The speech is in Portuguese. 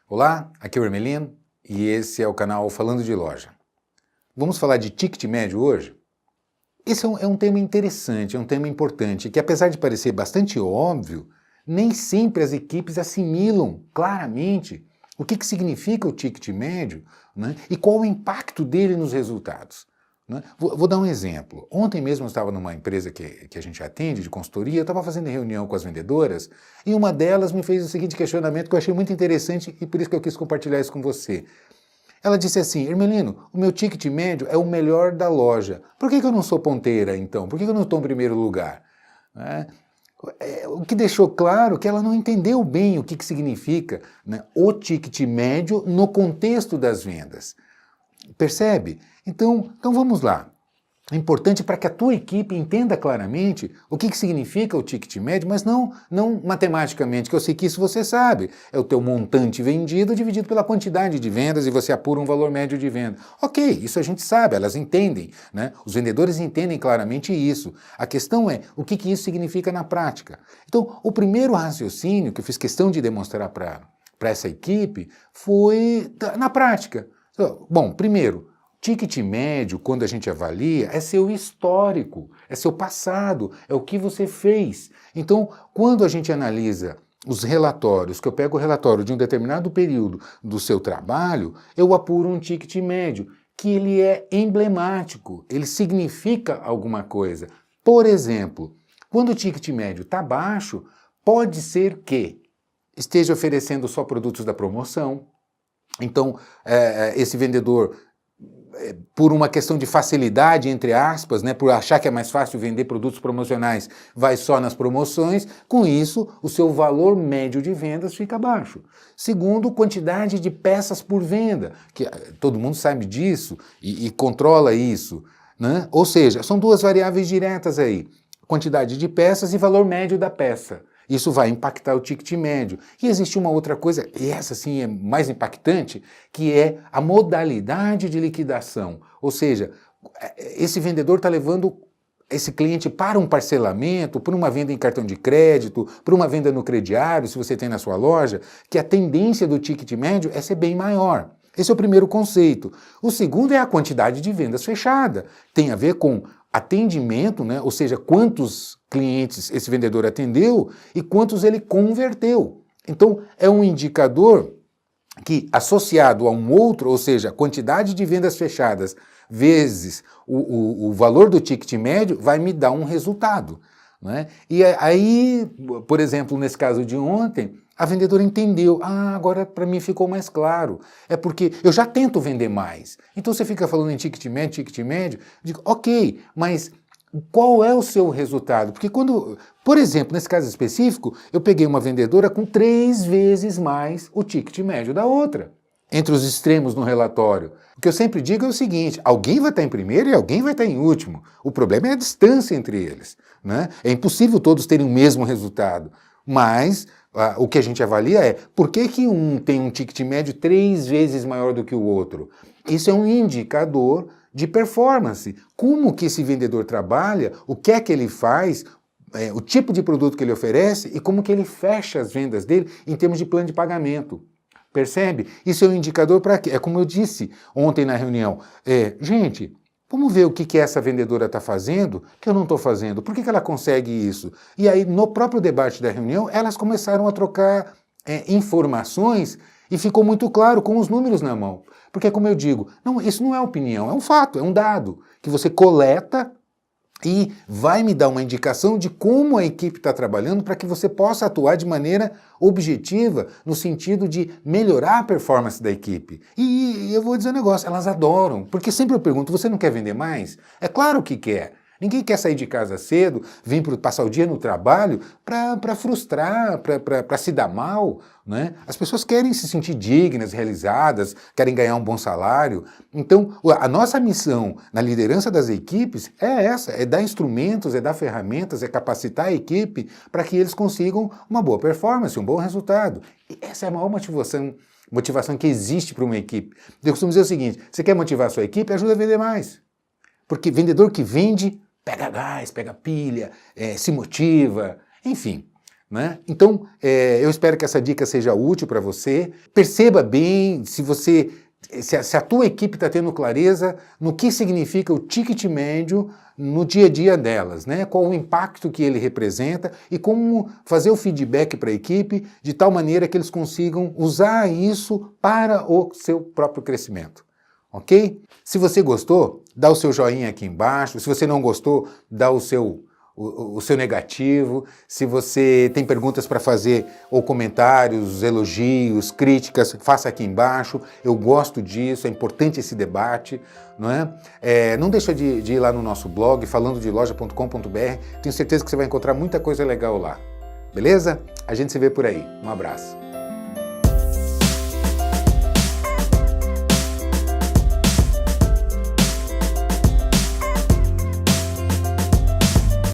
Olá, aqui é o Hermelino e esse é o canal Falando de Loja. Vamos falar de ticket médio hoje? Esse é um tema interessante, é um tema importante, que apesar de parecer bastante óbvio, nem sempre as equipes assimilam claramente o que significa o ticket médio, né, e qual o impacto dele nos resultados. Né? Vou dar um exemplo. Ontem mesmo eu estava numa empresa que a gente atende, de consultoria, eu estava fazendo reunião com as vendedoras e uma delas me fez o seguinte questionamento que eu achei muito interessante e por isso que eu quis compartilhar isso com você. Ela disse assim: Hermelino, o meu ticket médio é o melhor da loja. Por que eu não sou ponteira então? Por que eu não estou em primeiro lugar? O que deixou claro que ela não entendeu bem o que significa, né, o ticket médio no contexto das vendas. Percebe? Então vamos lá. É importante para que a tua equipe entenda claramente o que significa o ticket médio, mas não matematicamente, que eu sei que isso você sabe. É o teu montante vendido dividido pela quantidade de vendas e você apura um valor médio de venda. Ok, isso a gente sabe, elas entendem, né? Os vendedores entendem claramente isso. A questão é o que isso significa na prática. Então, o primeiro raciocínio que eu fiz questão de demonstrar para essa equipe foi na prática. Bom, primeiro, ticket médio, quando a gente avalia, é seu histórico, é seu passado, é o que você fez. Então, quando a gente analisa os relatórios, que eu pego o relatório de um determinado período do seu trabalho, eu apuro um ticket médio, que ele é emblemático, ele significa alguma coisa. Por exemplo, quando o ticket médio está baixo, pode ser que esteja oferecendo só produtos da promoção. Então, esse vendedor, por uma questão de facilidade, entre aspas, né, por achar que é mais fácil vender produtos promocionais, vai só nas promoções, com isso o seu valor médio de vendas fica baixo. Segundo, quantidade de peças por venda, que todo mundo sabe disso e controla isso, né? Ou seja, são duas variáveis diretas aí, quantidade de peças e valor médio da peça. Isso vai impactar o ticket médio. E existe uma outra coisa, e essa sim é mais impactante, que é a modalidade de liquidação. Ou seja, esse vendedor está levando esse cliente para um parcelamento, para uma venda em cartão de crédito, para uma venda no crediário, se você tem na sua loja, que a tendência do ticket médio é ser bem maior. Esse é o primeiro conceito. O segundo é a quantidade de vendas fechada. Tem a ver com atendimento, né? Ou seja, quantos clientes esse vendedor atendeu e quantos ele converteu. Então, é um indicador que, associado a um outro, ou seja, a quantidade de vendas fechadas vezes o valor do ticket médio, vai me dar um resultado. Né? E aí, por exemplo, nesse caso de ontem, a vendedora entendeu, agora para mim ficou mais claro, é porque eu já tento vender mais, então você fica falando em ticket médio, eu digo, ok, mas qual é o seu resultado? Porque quando, por exemplo, nesse caso específico, eu peguei uma vendedora com 3 vezes mais o ticket médio da outra, entre os extremos no relatório. O que eu sempre digo é o seguinte, alguém vai estar em primeiro e alguém vai estar em último, o problema é a distância entre eles, né? É impossível todos terem o mesmo resultado, mas o que a gente avalia é por que um tem um ticket médio 3 vezes maior do que o outro. Isso é um indicador de performance. Como que esse vendedor trabalha, o que é que ele faz, o tipo de produto que ele oferece e como que ele fecha as vendas dele em termos de plano de pagamento. Percebe? Isso é um indicador para quê? É como eu disse ontem na reunião. Gente, vamos ver o que essa vendedora está fazendo que eu não estou fazendo. Por que ela consegue isso? E aí, no próprio debate da reunião, elas começaram a trocar informações e ficou muito claro com os números na mão. Porque, como eu digo, isso não é opinião, é um fato, é um dado que você coleta e vai me dar uma indicação de como a equipe está trabalhando para que você possa atuar de maneira objetiva no sentido de melhorar a performance da equipe. E eu vou dizer um negócio, elas adoram, porque sempre eu pergunto, você não quer vender mais? É claro que quer. Ninguém quer sair de casa cedo, vir passar o dia no trabalho para frustrar, para se dar mal, né? As pessoas querem se sentir dignas, realizadas, querem ganhar um bom salário. Então, a nossa missão na liderança das equipes é essa, é dar instrumentos, é dar ferramentas, é capacitar a equipe para que eles consigam uma boa performance, um bom resultado. E essa é a maior motivação que existe para uma equipe. Eu costumo dizer o seguinte, você quer motivar a sua equipe? Ajuda a vender mais. Porque vendedor que vende, pega gás, pega pilha, se motiva, enfim. né? Então, eu espero que essa dica seja útil para você. Perceba bem se a tua equipe está tendo clareza no que significa o ticket médio no dia a dia delas, né? Qual o impacto que ele representa e como fazer o feedback para a equipe de tal maneira que eles consigam usar isso para o seu próprio crescimento. Ok? Se você gostou, dá o seu joinha aqui embaixo. Se você não gostou, dá o seu negativo. Se você tem perguntas para fazer, ou comentários, elogios, críticas, faça aqui embaixo. Eu gosto disso, é importante esse debate, não é? Não deixa de ir lá no nosso blog, falandodeloja.com.br. Tenho certeza que você vai encontrar muita coisa legal lá. Beleza? A gente se vê por aí. Um abraço.